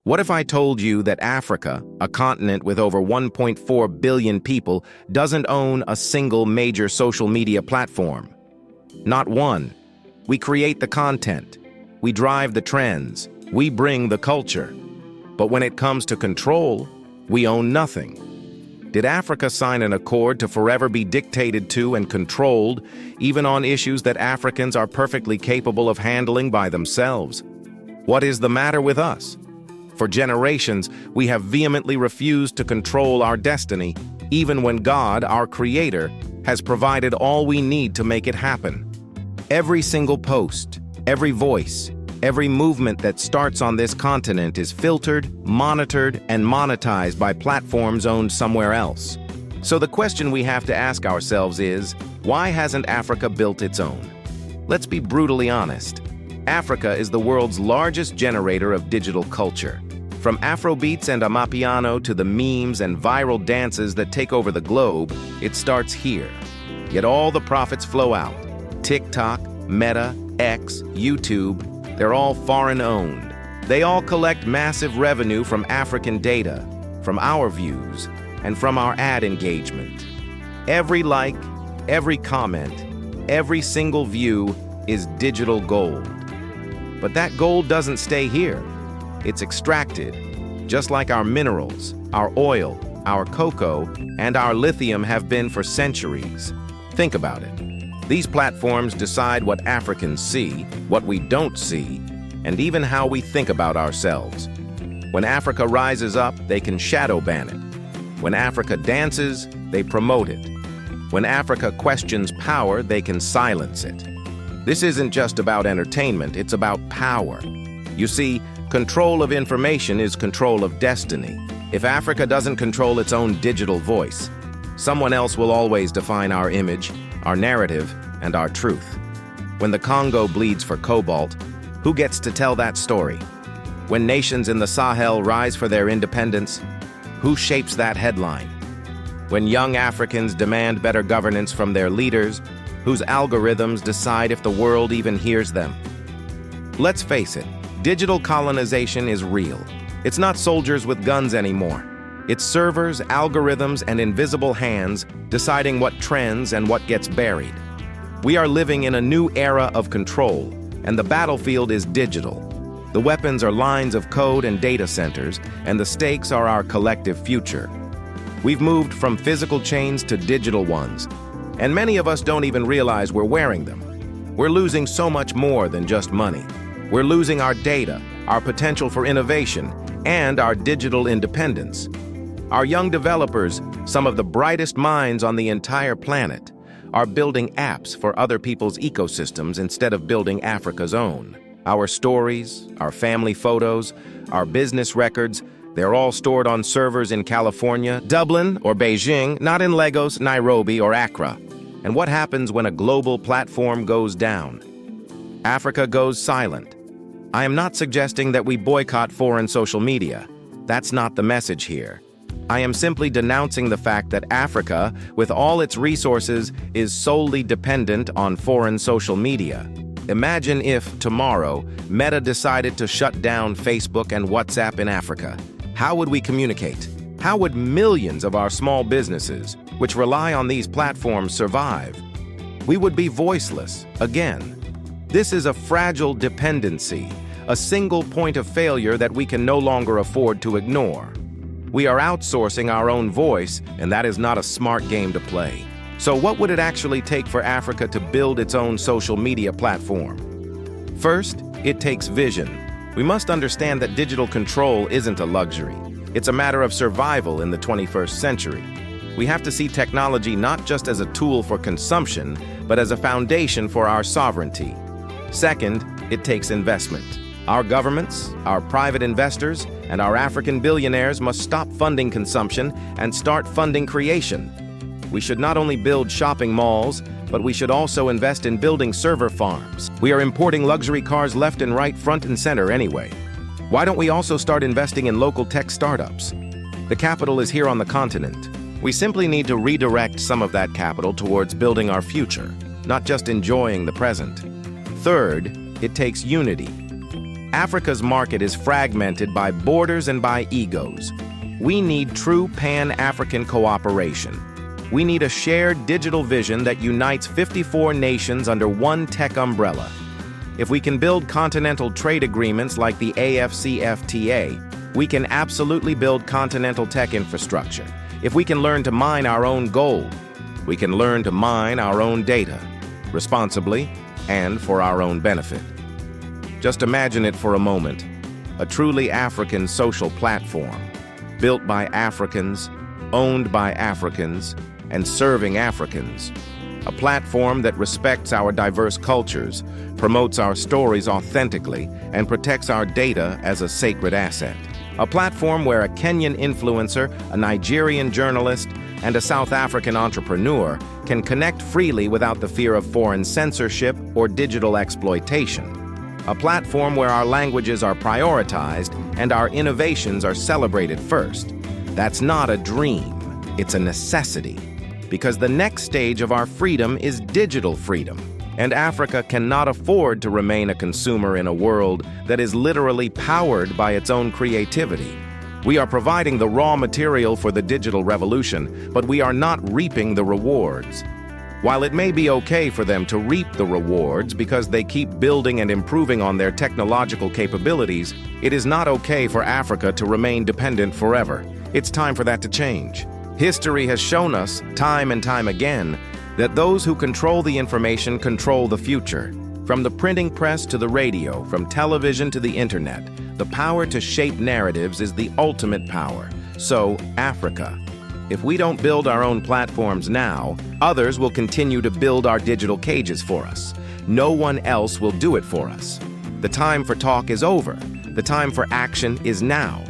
What if I told you that Africa, a continent with over 1.4 billion people, doesn't own a single major social media platform? Not one. We create the content. We drive the trends. We bring the culture. But when it comes to control, we own nothing. Did Africa sign an accord to forever be dictated to and controlled, even on issues that Africans are perfectly capable of handling by themselves? What is the matter with us? For generations, we have vehemently refused to control our destiny, even when God, our Creator, has provided all we need to make it happen. Every single post, every voice, every movement that starts on this continent is filtered, monitored, and monetized by platforms owned somewhere else. So the question we have to ask ourselves is, why hasn't Africa built its own? Let's be brutally honest. Africa is the world's largest generator of digital culture. From Afrobeats and Amapiano to the memes and viral dances that take over the globe, it starts here. Yet all the profits flow out. TikTok, Meta, X, YouTube, they're all foreign-owned. They all collect massive revenue from African data, from our views, and from our ad engagement. Every like, every comment, every single view is digital gold. But that gold doesn't stay here. It's extracted, just like our minerals, our oil, our cocoa, and our lithium have been for centuries. Think about it. These platforms decide what Africans see, what we don't see, and even how we think about ourselves. When Africa rises up, they can shadow ban it. When Africa dances, they promote it. When Africa questions power, they can silence it. This isn't just about entertainment, it's about power. You see, control of information is control of destiny. If Africa doesn't control its own digital voice, someone else will always define our image, our narrative, and our truth. When the Congo bleeds for cobalt, who gets to tell that story? When nations in the Sahel rise for their independence, who shapes that headline? When young Africans demand better governance from their leaders, whose algorithms decide if the world even hears them? Let's face it, digital colonization is real. It's not soldiers with guns anymore. It's servers, algorithms, and invisible hands deciding what trends and what gets buried. We are living in a new era of control, and the battlefield is digital. The weapons are lines of code and data centers, and the stakes are our collective future. We've moved from physical chains to digital ones, and many of us don't even realize we're wearing them. We're losing so much more than just money. We're losing our data, our potential for innovation, and our digital independence. Our young developers, some of the brightest minds on the entire planet, are building apps for other people's ecosystems instead of building Africa's own. Our stories, our family photos, our business records, they're all stored on servers in California, Dublin, or Beijing, not in Lagos, Nairobi, or Accra. And what happens when a global platform goes down? Africa goes silent. I am not suggesting that we boycott foreign social media. That's not the message here. I am simply denouncing the fact that Africa, with all its resources, is solely dependent on foreign social media. Imagine if, tomorrow, Meta decided to shut down Facebook and WhatsApp in Africa. How would we communicate? How would millions of our small businesses, which rely on these platforms, survive? We would be voiceless, again. This is a fragile dependency, a single point of failure that we can no longer afford to ignore. We are outsourcing our own voice, and that is not a smart game to play. So what would it actually take for Africa to build its own social media platform? First, it takes vision. We must understand that digital control isn't a luxury. It's a matter of survival in the 21st century. We have to see technology not just as a tool for consumption, but as a foundation for our sovereignty. Second, it takes investment. Our governments, our private investors, and our African billionaires must stop funding consumption and start funding creation. We should not only build shopping malls, but we should also invest in building server farms. We are importing luxury cars left and right, front and center anyway. Why don't we also start investing in local tech startups? The capital is here on the continent. We simply need to redirect some of that capital towards building our future, not just enjoying the present. Third, it takes unity. Africa's market is fragmented by borders and by egos. We need true Pan-African cooperation. We need a shared digital vision that unites 54 nations under one tech umbrella. If we can build continental trade agreements like the AFCFTA, we can absolutely build continental tech infrastructure. If we can learn to mine our own gold, we can learn to mine our own data, responsibly and for our own benefit. Just imagine it for a moment, a truly African social platform, built by Africans, owned by Africans, and serving Africans. A platform that respects our diverse cultures, promotes our stories authentically, and protects our data as a sacred asset. A platform where a Kenyan influencer, a Nigerian journalist, and a South African entrepreneur can connect freely without the fear of foreign censorship or digital exploitation. A platform where our languages are prioritized and our innovations are celebrated first. That's not a dream, it's a necessity. Because the next stage of our freedom is digital freedom. And Africa cannot afford to remain a consumer in a world that is literally powered by its own creativity. We are providing the raw material for the digital revolution, but we are not reaping the rewards. While it may be okay for them to reap the rewards because they keep building and improving on their technological capabilities, it is not okay for Africa to remain dependent forever. It's time for that to change. History has shown us, time and time again, that those who control the information control the future. From the printing press to the radio, from television to the internet, the power to shape narratives is the ultimate power. So, Africa. If we don't build our own platforms now, others will continue to build our digital cages for us. No one else will do it for us. The time for talk is over. The time for action is now.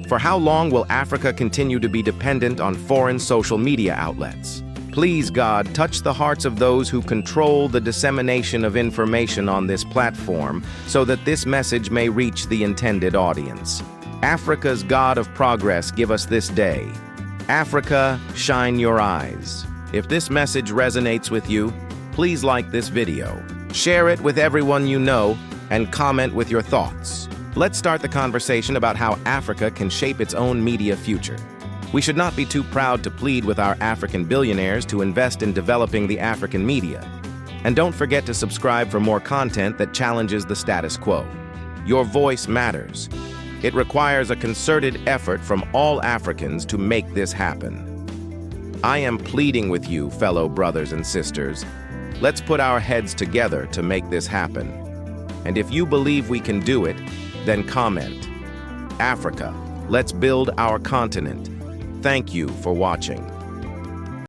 For how long will Africa continue to be dependent on foreign social media outlets? Please, God, touch the hearts of those who control the dissemination of information on this platform so that this message may reach the intended audience. Africa's God of progress, give us this day. Africa, shine your eyes. If this message resonates with you, please like this video, share it with everyone you know, and comment with your thoughts. Let's start the conversation about how Africa can shape its own media future. We should not be too proud to plead with our African billionaires to invest in developing the African media. And don't forget to subscribe for more content that challenges the status quo. Your voice matters. It requires a concerted effort from all Africans to make this happen. I am pleading with you, fellow brothers and sisters. Let's put our heads together to make this happen. And if you believe we can do it, then comment. Africa, let's build our continent. Thank you for watching.